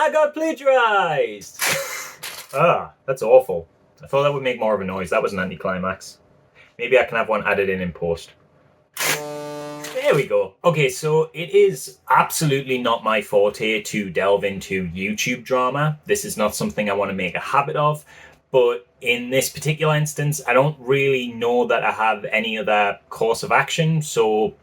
I got plagiarized! Ah, that's awful. I thought that would make more of a noise. That was an anticlimax. Maybe I can have one added in post. There we go. Okay, so it is absolutely not my forte to delve into YouTube drama. This is not something I want to make a habit of. But in this particular instance, I don't really know that I have any other course of action, so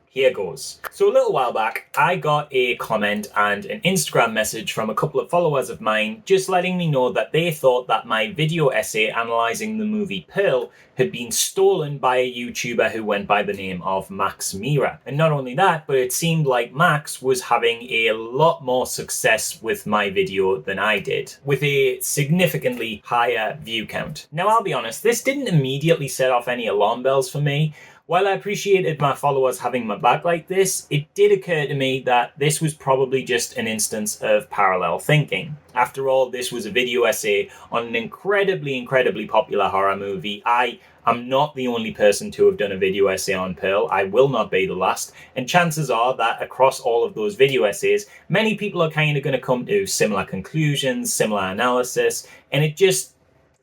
here goes. So a little while back, I got a comment and an Instagram message from a couple of followers of mine just letting me know that they thought that my video essay analysing the movie Pearl had been stolen by a YouTuber who went by the name of Max Mira. And not only that, but it seemed like Max was having a lot more success with my video than I did, with a significantly higher view count. Now I'll be honest, this didn't immediately set off any alarm bells for me. While I appreciated my followers having my back like this, it did occur to me that this was probably just an instance of parallel thinking. After all, this was a video essay on an incredibly popular horror movie. I am not the only person to have done a video essay on Pearl. I will not be the last. And chances are that across all of those video essays, many people are kind of going to come to similar conclusions, similar analysis, and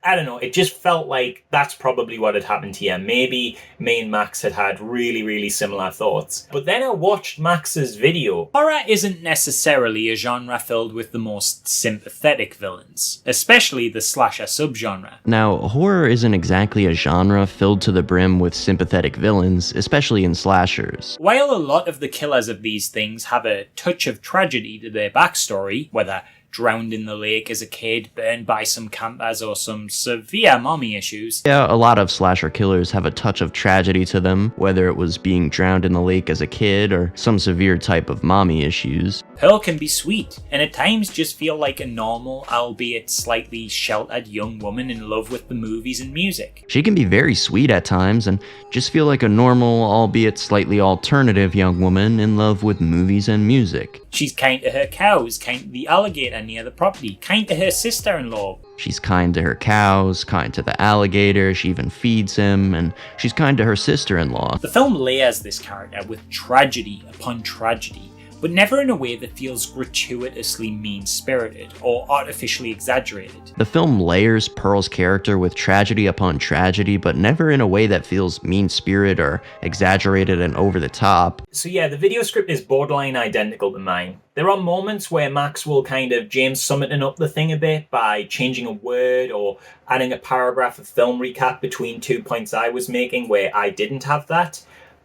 I don't know, it just felt like that's probably what had happened here. Maybe me and Max had really similar thoughts. But then I watched Max's video. Horror isn't necessarily a genre filled with the most sympathetic villains, especially the slasher subgenre. Now, horror isn't exactly a genre filled to the brim with sympathetic villains, especially in slashers. While a lot of the killers of these things have a touch of tragedy to their backstory, whether drowned in the lake as a kid, burned by some campers, or some severe mommy issues. Yeah, a lot of slasher killers have a touch of tragedy to them, whether it was being drowned in the lake as a kid or some severe type of mommy issues. Pearl can be sweet, and at times just feel like a normal, albeit slightly sheltered young woman in love with the movies and music. She can be very sweet at times and just feel like a normal, albeit slightly alternative young woman in love with movies and music. She's kind to her cows, kind to the alligator near the property, kind to her sister-in-law. She's kind to her cows, kind to the alligator, she even feeds him, and she's kind to her sister-in-law. The film layers this character with tragedy upon tragedy, but never in a way that feels gratuitously mean-spirited or artificially exaggerated. The film layers Pearl's character with tragedy upon tragedy, but never in a way that feels mean-spirited or exaggerated and over the top. So yeah, the video script is borderline identical to mine. There are moments where Max will kind of James Summerton up the thing a bit by changing a word or adding a paragraph of film recap between 2 points I was making where I didn't have that.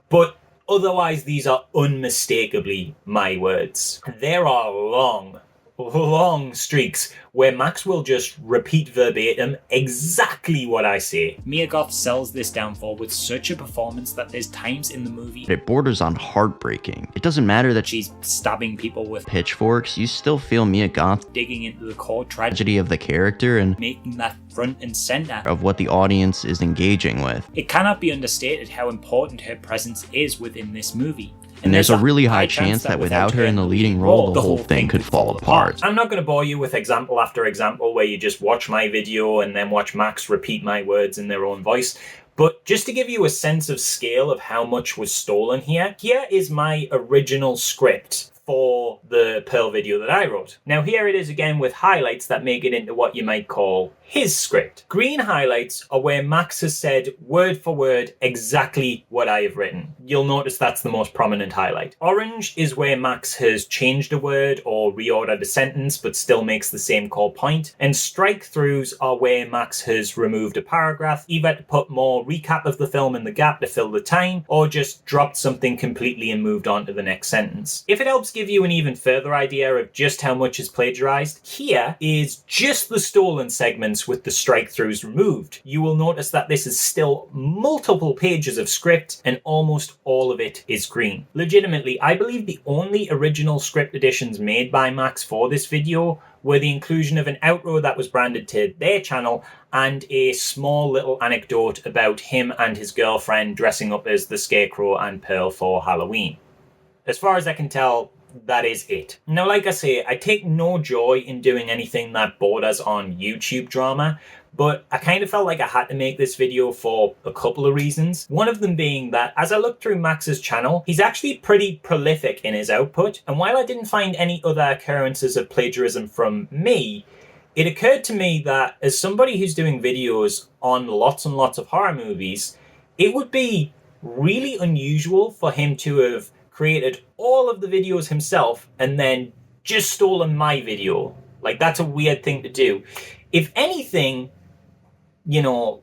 But otherwise, these are unmistakably my words. There are long streaks where Max will just repeat verbatim exactly what I say. Mia Goth sells this downfall with such a performance that there's times in the movie It borders on heartbreaking. It doesn't matter that she's stabbing people with pitchforks, you still feel Mia Goth digging into the core tragedy tragedy of the character and making that front and center of what the audience is engaging with. It cannot be understated how important her presence is within this movie. And there's a really high chance that without her in the leading role, the whole thing could fall apart. I'm not going to bore you with example after example where you just watch my video and then watch Max repeat my words in their own voice. But just to give you a sense of scale of how much was stolen here is my original script for the Pearl video that I wrote. Now here it is again with highlights that make it into what you might call his script. Green highlights are where Max has said word for word exactly what I have written. You'll notice that's the most prominent highlight. Orange is where Max has changed a word or reordered a sentence but still makes the same core point. And strike throughs are where Max has removed a paragraph, either to put more recap of the film in the gap to fill the time, or just dropped something completely and moved on to the next sentence. If it helps give you an even further idea of just how much is plagiarized, here is just the stolen segments with the strike throughs removed. You will notice that this is still multiple pages of script and almost all of it is green. Legitimately, I believe the only original script additions made by Max for this video were the inclusion of an outro that was branded to their channel and a small little anecdote about him and his girlfriend dressing up as the Scarecrow and Pearl for Halloween. As far as I can tell, that is it. Now, like I say, I take no joy in doing anything that borders on YouTube drama, but I kind of felt like I had to make this video for a couple of reasons. One of them being that as I looked through Max's channel, he's actually pretty prolific in his output, and while I didn't find any other occurrences of plagiarism from me, it occurred to me that as somebody who's doing videos on lots and lots of horror movies, it would be really unusual for him to have created all of the videos himself and then just stolen my video. Like, that's a weird thing to do. If anything, you know,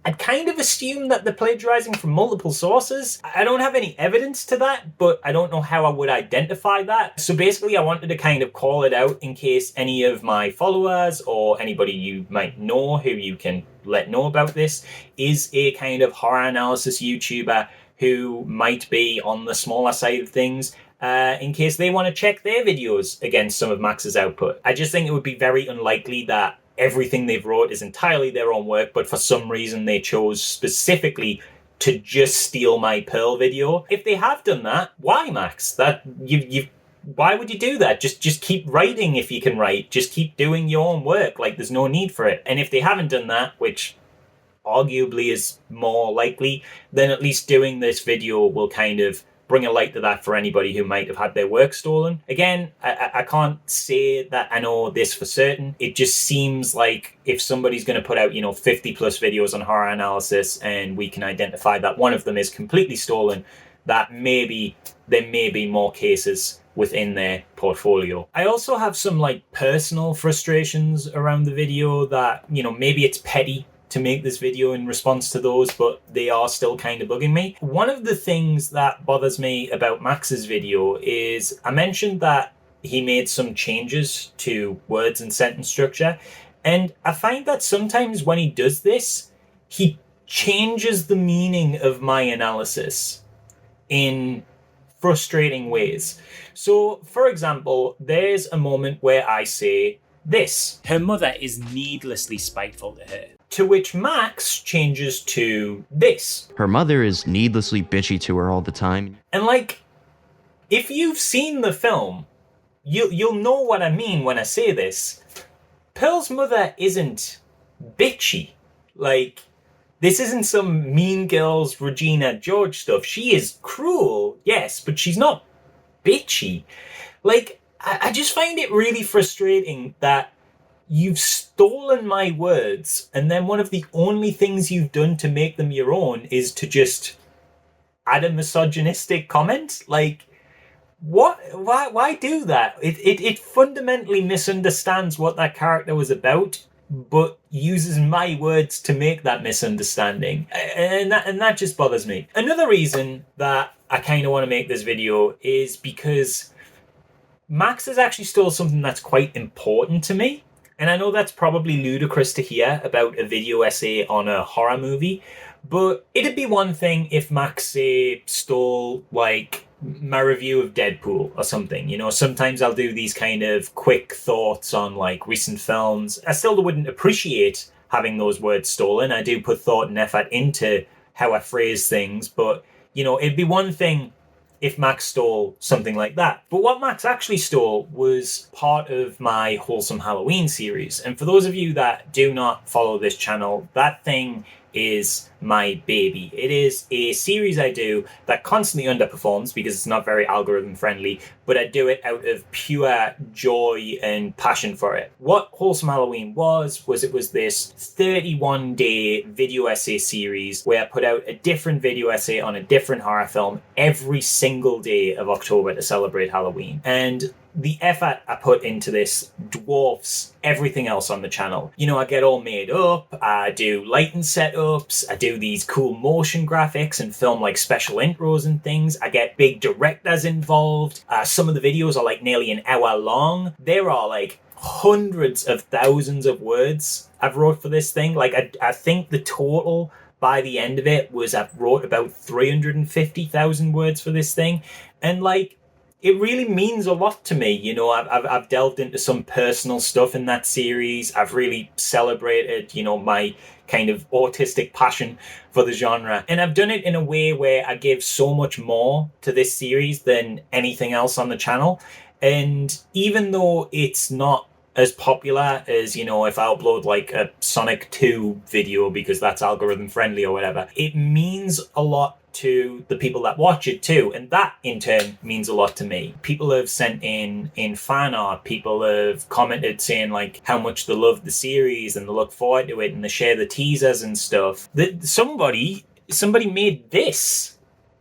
I'd kind of assume that they're plagiarizing from multiple sources. I don't have any evidence to that, but I don't know how I would identify that. So basically, I wanted to kind of call it out in case any of my followers or anybody you might know who you can let know about this is a kind of horror analysis YouTuber who might be on the smaller side of things, in case they want to check their videos against some of Max's output. I just think it would be very unlikely that everything they've wrote is entirely their own work, but for some reason they chose specifically to just steal my Pearl video. If they have done that, why, Max? Why would you do that? Just keep writing if you can write. Just keep doing your own work. Like, there's no need for it. And if they haven't done that, which arguably is more likely, then at least doing this video will kind of bring a light to that for anybody who might have had their work stolen. Again, I can't say that I know this for certain. It just seems like if somebody's going to put out, 50 plus videos on horror analysis and we can identify that one of them is completely stolen, that maybe there may be more cases within their portfolio. I also have some personal frustrations around the video that, maybe it's petty to make this video in response to those, but they are still kind of bugging me. One of the things that bothers me about Max's video is I mentioned that he made some changes to words and sentence structure, and I find that sometimes when he does this, he changes the meaning of my analysis in frustrating ways. So, for example, there's a moment where I say this. Her mother is needlessly spiteful to her. To which Max changes to this. Her mother is needlessly bitchy to her all the time. And if you've seen the film, you'll know what I mean when I say this. Pearl's mother isn't bitchy. This isn't some Mean Girls Regina George stuff. She is cruel, yes, but she's not bitchy. I just find it really frustrating that you've stolen my words, and then one of the only things you've done to make them your own is to just add a misogynistic comment. What? Why do that? It fundamentally misunderstands what that character was about, but uses my words to make that misunderstanding. And that just bothers me. Another reason that I kind of want to make this video is because Max has actually stole something that's quite important to me. And I know that's probably ludicrous to hear about a video essay on a horror movie, but it'd be one thing if Max, say, stole, my review of Deadpool or something. Sometimes I'll do these kind of quick thoughts on, recent films. I still wouldn't appreciate having those words stolen. I do put thought and effort into how I phrase things, but, it'd be one thing if Max stole something like that. But what Max actually stole was part of my Wholesome Halloween series. And for those of you that do not follow this channel, that thing is my baby. It is a series I do that constantly underperforms because it's not very algorithm friendly, but I do it out of pure joy and passion for it. What Wholesome Halloween was it was this 31-day video essay series where I put out a different video essay on a different horror film every single day of October to celebrate Halloween. And the effort I put into this dwarfs everything else on the channel. I get all made up, I do lighting setups, I do these cool motion graphics and film special intros and things. I get big directors involved. Some of the videos are nearly an hour long. There are hundreds of thousands of words I've wrote for this thing. I think the total by the end of it was I've wrote about 350,000 words for this thing. And it really means a lot to me. You know, I've delved into some personal stuff in that series. I've really celebrated, you know, my kind of autistic passion for the genre. And I've done it in a way where I give so much more to this series than anything else on the channel. And even though it's not as popular as, you know, if I upload like a Sonic 2 video because that's algorithm friendly or whatever, it means a lot to the people that watch it too, and that in turn means a lot to me. People have sent in fan art, people have commented saying like how much they love the series and they look forward to it and they share the teasers and stuff. Somebody made this.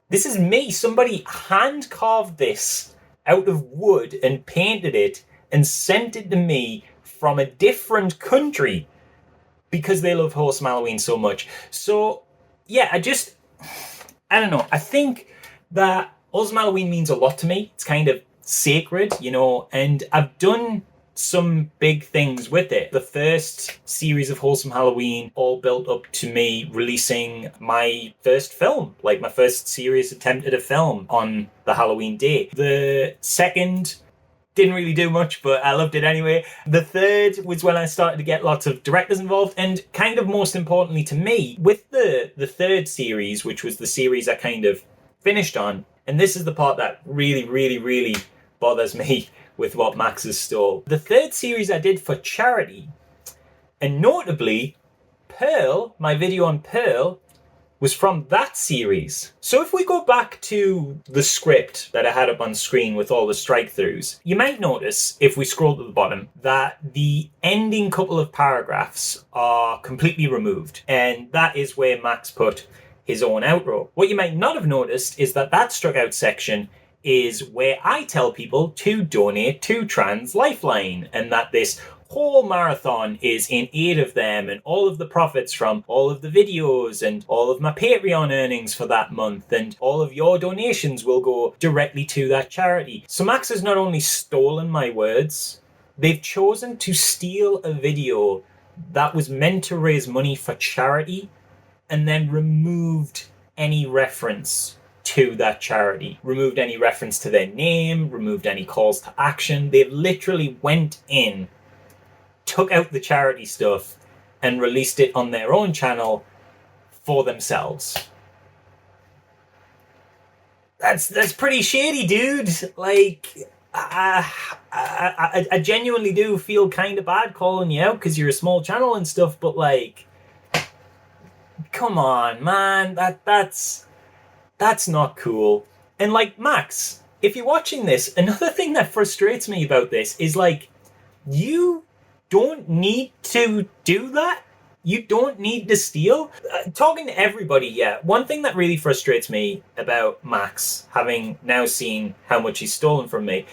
This is me. Somebody hand carved this out of wood and painted it and sent it to me from a different country because they love Wholesome Halloween so much. So yeah, I don't know. I think that Wholesome Halloween means a lot to me. It's kind of sacred, you know, and I've done some big things with it. The first series of Wholesome Halloween all built up to me releasing my first film, like my first serious attempt at a film on the Halloween day. The second didn't really do much, but I loved it anyway. The third was when I started to get lots of directors involved, and kind of most importantly to me, with the third series, which was the series I kind of finished on, and this is the part that really, really, really bothers me with what Max has stole. The third series I did for charity, and notably, Pearl, my video on Pearl, was from that series. So if we go back to the script that I had up on screen with all the strike-throughs, you might notice, if we scroll to the bottom, that the ending couple of paragraphs are completely removed. And that is where Max put his own outro. What you might not have noticed is that struck out section is where I tell people to donate to Trans Lifeline, and that this whole marathon is in aid of them, and all of the profits from all of the videos and all of my Patreon earnings for that month and all of your donations will go directly to that charity. So Max has not only stolen my words, they've chosen to steal a video that was meant to raise money for charity and then removed any reference to that charity, removed any reference to their name, removed any calls to action. They literally went in, took out the charity stuff and released it on their own channel for themselves. That's pretty shady, dude. Like, I genuinely do feel kind of bad calling you out because you're a small channel and stuff, but like, come on, man, that's not cool. And like, Max, if you're watching this, another thing that frustrates me about this is like, you don't need to do that. You don't need to steal. Talking to everybody, yeah. One thing that really frustrates me about Max, having now seen how much he's stolen from me,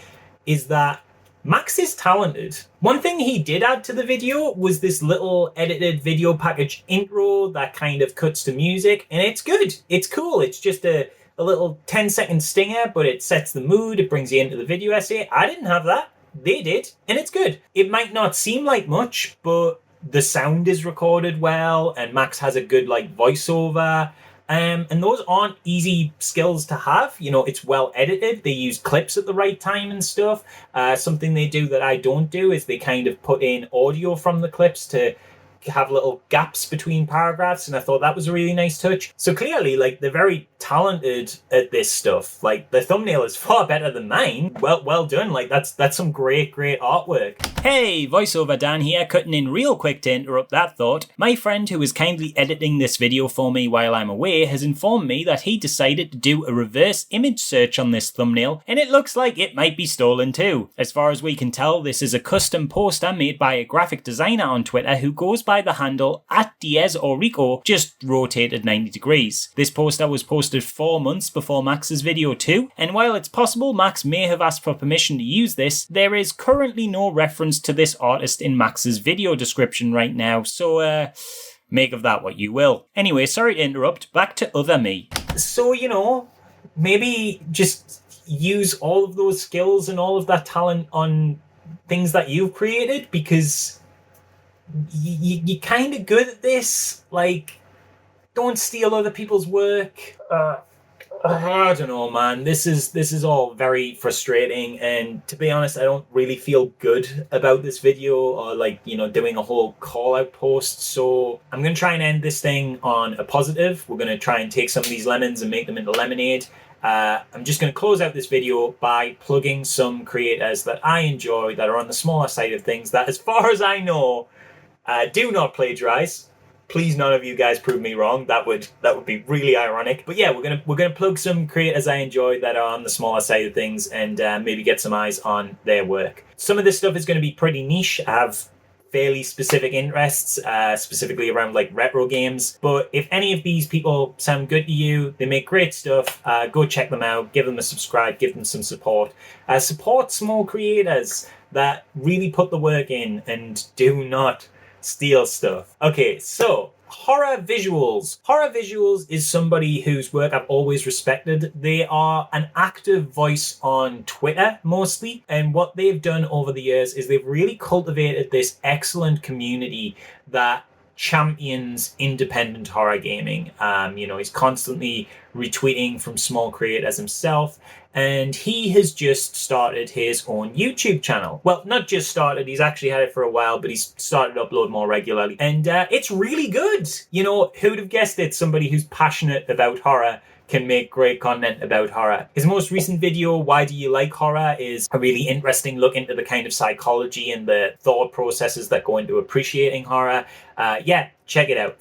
is that Max is talented. One thing he did add to the video was this little edited video package intro that kind of cuts to music, and it's good. It's cool. It's just a little 10-second stinger, but it sets the mood. It brings you into the video essay. I didn't have that. They did, and it's good. It might not seem like much, but the sound is recorded well, and Max has a good like voiceover. And those aren't easy skills to have. You know, it's well edited. They use clips at the right time and stuff. Something they do that I don't do is they kind of put in audio from the clips to have little gaps between paragraphs, and I thought that was a really nice touch. So clearly, like, they're very talented at this stuff. Like, the thumbnail is far better than mine. Well done. Like, that's some great artwork. Hey, VoiceOver Dan here, cutting in real quick to interrupt that thought. My friend who is kindly editing this video for me while I'm away has informed me that he decided to do a reverse image search on this thumbnail, and it looks like it might be stolen too. As far as we can tell, this is a custom poster made by a graphic designer on Twitter who goes by the handle @DiezOrico, just rotated 90 degrees. This poster was posted 4 months before Max's video too, and while it's possible Max may have asked for permission to use this, there is currently no reference to this artist in Max's video description right now, so make of that what you will. Anyway, sorry to interrupt, back to other me. So, you know, maybe just use all of those skills and all of that talent on things that you've created, because you're kind of good at this. Like, don't steal other people's work. I don't know, man. This is all very frustrating, and to be honest, I don't really feel good about this video or like, doing a whole call out post. So I'm gonna try and end this thing on a positive. We're gonna try and take some of these lemons and make them into lemonade. I'm just going to close out this video by plugging some creators that I enjoy that are on the smaller side of things that, as far as I know, do not plagiarize. Please, none of you guys prove me wrong. That would be really ironic. But yeah, we're gonna plug some creators I enjoy that are on the smaller side of things and maybe get some eyes on their work. Some of this stuff is going to be pretty niche. I have fairly specific interests, specifically around like retro games. But if any of these people sound good to you, they make great stuff, go check them out, give them a subscribe, give them some support. Support small creators that really put the work in and do not steal stuff. Okay, so Horror Visuals. Horror Visuals is somebody whose work I've always respected. They are an active voice on Twitter mostly, and what they've done over the years is they've really cultivated this excellent community that champions independent horror gaming. He's constantly retweeting from small creators himself, and he has just started his own YouTube channel. Well, not just started, he's actually had it for a while, but he's started to upload more regularly, and it's really good. Who'd have guessed it? Somebody who's passionate about horror can make great content about horror. His most recent video, Why Do You Like Horror, is a really interesting look into the kind of psychology and the thought processes that go into appreciating horror. Yeah, check it out.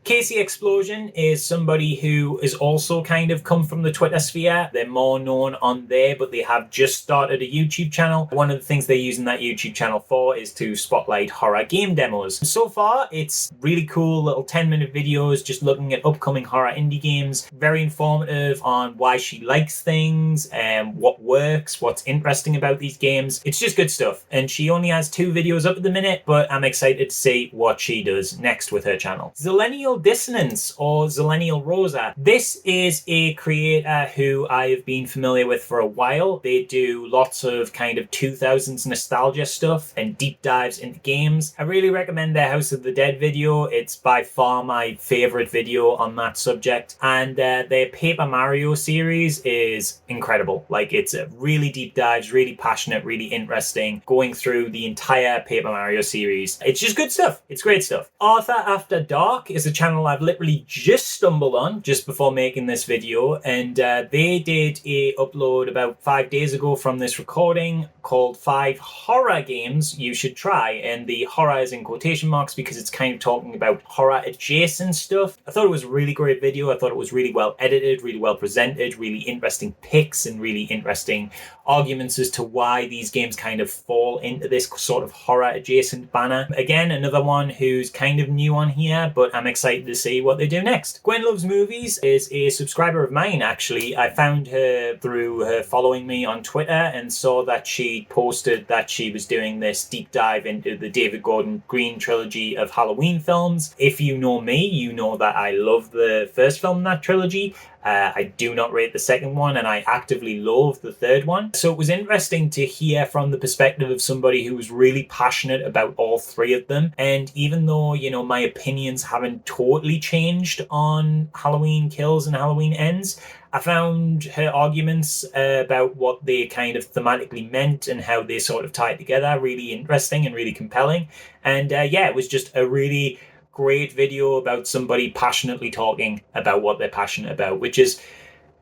Casey Explosion is somebody who is also kind of come from the Twitter sphere. They're more known on there, but they have just started a YouTube channel. One of the things they're using that YouTube channel for is to spotlight horror game demos. So far, it's really cool little 10-minute videos just looking at upcoming horror indie games. Very informative on why she likes things and what works, what's interesting about these games. It's just good stuff. And she only has 2 videos up at the minute, but I'm excited to see what she does next with her channel. Zillennial Dissonance, or Zillennial Rosa. This is a creator who I have been familiar with for a while. They do lots of kind of 2000s nostalgia stuff and deep dives into games. I really recommend their House of the Dead video. It's by far my favorite video on that subject. And their Paper Mario series is incredible. Like, it's a really deep dives, really passionate, really interesting, going through the entire Paper Mario series. It's just good stuff. It's great stuff. Arthur After Dark is a channel I've literally just stumbled on just before making this video, and they did a upload about 5 days ago from this recording called 5 horror games you should try, and the horror is in quotation marks because it's kind of talking about horror adjacent stuff. I thought it was a really great video. I thought it was really well edited, really well presented, really interesting picks and really interesting arguments as to why these games kind of fall into this sort of horror adjacent banner. Again, another one who's kind of new on here, but I'm excited to see what they do next. Gwen Loves Movies is a subscriber of mine, actually. I found her through her following me on Twitter and saw that she posted that she was doing this deep dive into the David Gordon Green trilogy of Halloween films. If you know me, you know that I love the first film in that trilogy. I do not rate the second one, and I actively loathe the third one. So it was interesting to hear from the perspective of somebody who was really passionate about all 3 of them. And even though, my opinions haven't totally changed on Halloween Kills and Halloween Ends, I found her arguments about what they kind of thematically meant and how they sort of tied together really interesting and really compelling. And yeah, it was just a really great video about somebody passionately talking about what they're passionate about, which is,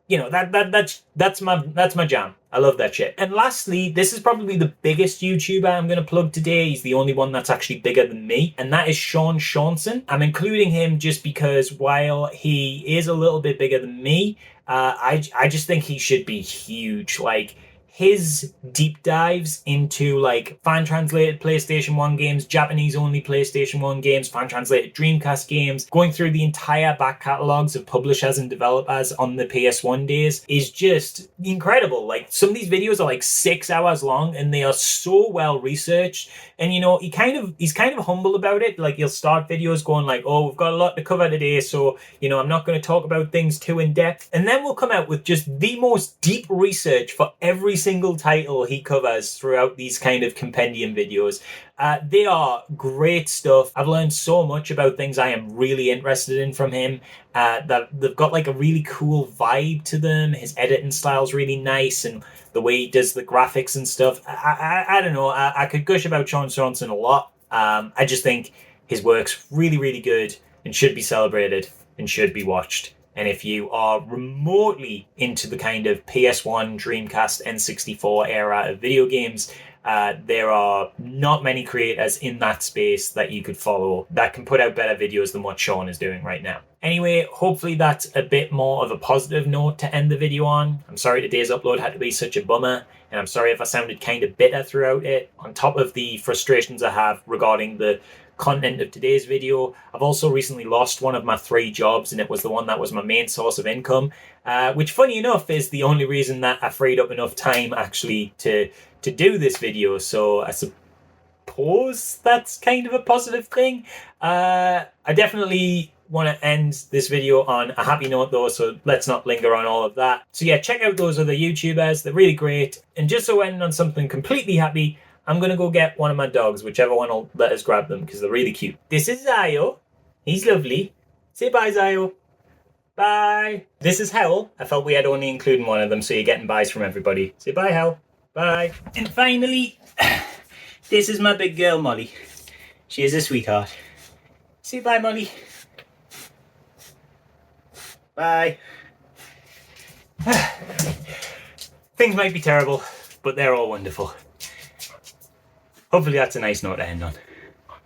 that's my jam. I love that shit. And lastly, this is probably the biggest YouTuber I'm going to plug today. He's the only one that's actually bigger than me, and that is Sean Shaunson. I'm including him just because while he is a little bit bigger than me, I just think he should be huge. Like, his deep dives into like fan translated PlayStation 1 games, Japanese only PlayStation 1 games, fan translated Dreamcast games, going through the entire back catalogs of publishers and developers on the PS1 days is just incredible. Like, some of these videos are like 6 hours long and they are so well researched. And he's kind of humble about it. Like, he'll start videos going like, oh, we've got a lot to cover today, so I'm not going to talk about things too in depth. And then we'll come out with just the most deep research for every single title he covers throughout these kind of compendium videos. They are great stuff. I've learned so much about things I am really interested in from him. That they've got like a really cool vibe to them. His editing style's really nice, and the way he does the graphics and stuff. I don't know. I could gush about Sean Sorensen a lot. I just think his work's really, really good and should be celebrated and should be watched. And if you are remotely into the kind of PS1, Dreamcast, N64 era of video games, there are not many creators in that space that you could follow that can put out better videos than what Sean is doing right now. Anyway, hopefully that's a bit more of a positive note to end the video on. I'm sorry today's upload had to be such a bummer, and I'm sorry if I sounded kind of bitter throughout it. On top of the frustrations I have regarding the content of today's video, I've also recently lost one of my 3 jobs, and it was the one that was my main source of income, which funny enough is the only reason that I freed up enough time actually to do this video. So I suppose that's kind of a positive thing. I definitely want to end this video on a happy note though, so let's not linger on all of that. So yeah, check out those other YouTubers, they're really great. And just so end on something completely happy, I'm going to go get one of my dogs, whichever one will let us grab them, because they're really cute. This is Zayo. He's lovely. Say bye, Zayo. Bye. This is Hell. I felt we had only included one of them, so you're getting byes from everybody. Say bye, Hell. Bye. And finally, this is my big girl, Molly. She is a sweetheart. Say bye, Molly. Bye. Things might be terrible, but they're all wonderful. Hopefully that's a nice note to end on.